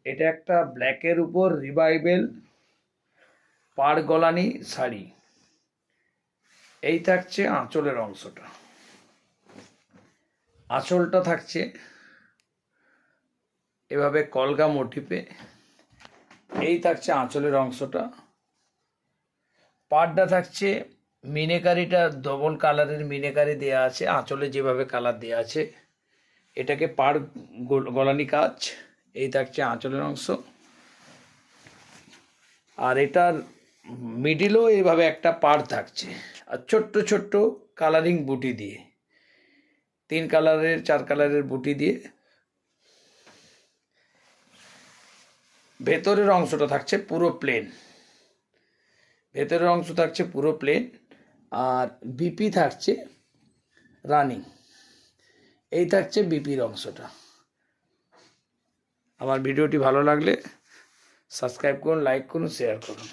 এটা একটা ব্ল্যাকের উপর রিভাইভেল পাড় গলানি শাড়ি। এই থাকছে আঁচলের অংশটা। আঁচলটা থাকছে এভাবে কলগা মোটিফে। এই থাকছে আঁচলের অংশটা। পাড়টা থাকছে মিনেকারিটা ডবল কালারের মিনেকারি দেয়া আছে, আঁচলে যেভাবে কালার দেয়া আছে এটাকে পাড় গলানি কাজ। এই থাকছে আঁচলের অংশ। আর এটার মিডিলও এইভাবে একটা পাড় থাকছে, আর ছোট্ট ছোট্ট কালারিং বুটি দিয়ে, 3 কালারের 4 কালারের বুটি দিয়ে। ভেতরের অংশটা থাকছে পুরো প্লেন। ভেতরের অংশ থাকছে পুরো প্লেন, আর বিপি থাকছে রানিং। এই থাকছে বিপির অংশটা। আমার ভিডিওটি ভালো লাগলে সাবস্ক্রাইব করুন, লাইক করুন, শেয়ার করুন।